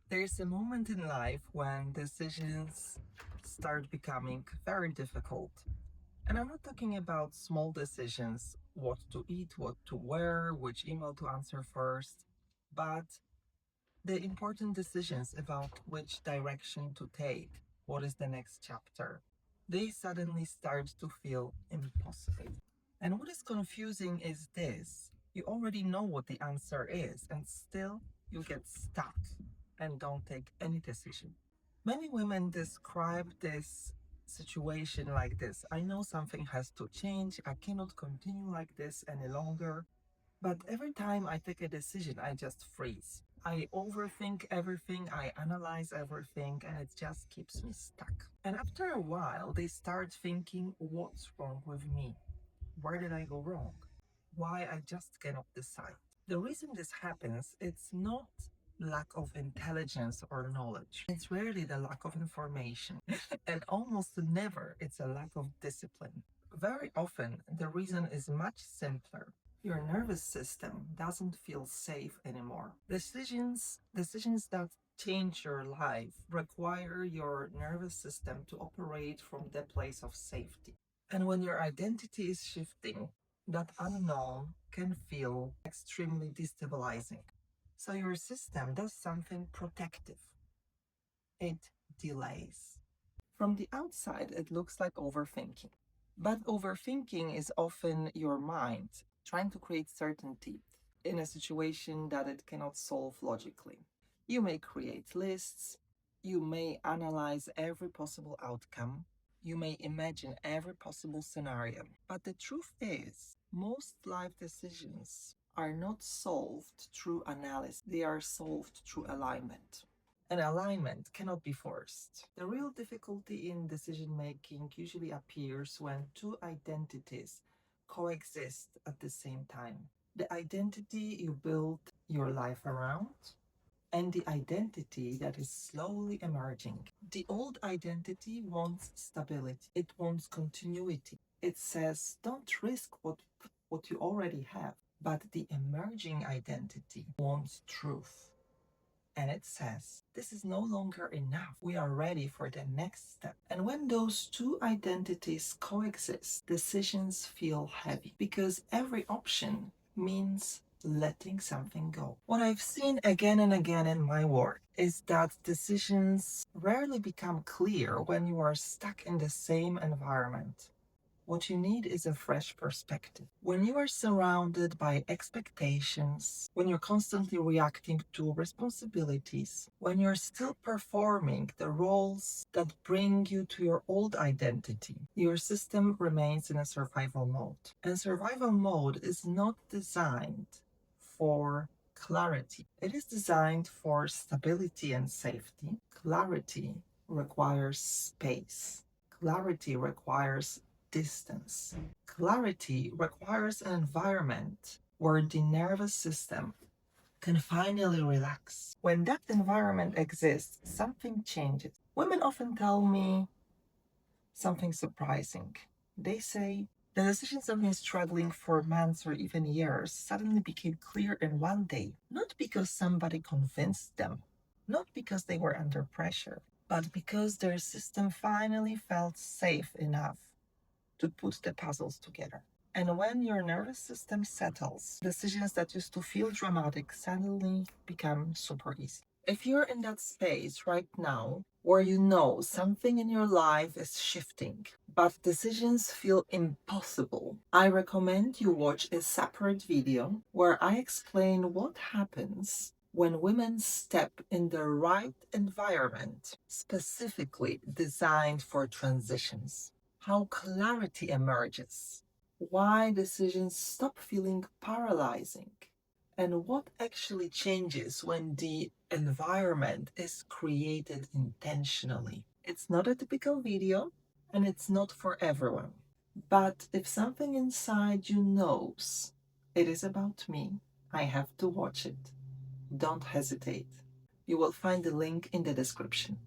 There's a moment in life when decisions start becoming very difficult. And I'm not talking about small decisions, what to eat, what to wear, which email to answer first, but the important decisions about which direction to take, what is the next chapter. They suddenly start to feel impossible. And what is confusing is this: you already know what the answer is, and still you get stuck and don't take any decision. Many women describe this situation like this: I know something has to change, I cannot continue like this any longer. But every time I take a decision, I just freeze. I overthink everything, I analyze everything, and it just keeps me stuck. And after a while, they start thinking, what's wrong with me? Where did I go wrong? Why I just cannot decide? The reason this happens, it's not lack of intelligence or knowledge. It's rarely the lack of information, and almost never it's a lack of discipline. Very often, the reason is much simpler. Your nervous system doesn't feel safe anymore. Decisions that change your life require your nervous system to operate from the place of safety. And when your identity is shifting, that unknown can feel extremely destabilizing. So your system does something protective. It delays. From the outside, it looks like overthinking. But overthinking is often your mind trying to create certainty in a situation that it cannot solve logically. You may create lists, you may analyze every possible outcome, you may imagine every possible scenario. But the truth is, most life decisions are not solved through analysis, they are solved through alignment. And alignment cannot be forced. The real difficulty in decision making usually appears when two identities coexist at the same time. The identity you build your life around, and the identity that is slowly emerging. The old identity wants stability, it wants continuity. It says, don't risk what you already have. But the emerging identity wants truth. And it says, this is no longer enough. We are ready for the next step. And when those two identities coexist, decisions feel heavy because every option means letting something go. What I've seen again and again in my work is that decisions rarely become clear when you are stuck in the same environment. What you need is a fresh perspective. When you are surrounded by expectations, when you're constantly reacting to responsibilities, when you're still performing the roles that bring you to your old identity, your system remains in a survival mode. And survival mode is not designed for clarity, it is designed for stability and safety. Clarity requires space. Clarity requires distance. Clarity requires an environment where the nervous system can finally relax. When that environment exists, something changes. Women often tell me something surprising. They say, the decisions I've been struggling for months or even years suddenly became clear in one day, not because somebody convinced them, not because they were under pressure, but because their system finally felt safe enough to put the puzzles together. And when your nervous system settles, decisions that used to feel dramatic suddenly become super easy. If you're in that space right now where you know something in your life is shifting, but decisions feel impossible, I recommend you watch a separate video where I explain what happens when women step in the right environment, specifically designed for transitions, how clarity emerges, why decisions stop feeling paralyzing, and what actually changes when the environment is created intentionally. It's not a typical video, and it's not for everyone. But if something inside you knows it is about me, I have to watch it. Don't hesitate. You will find the link in the description.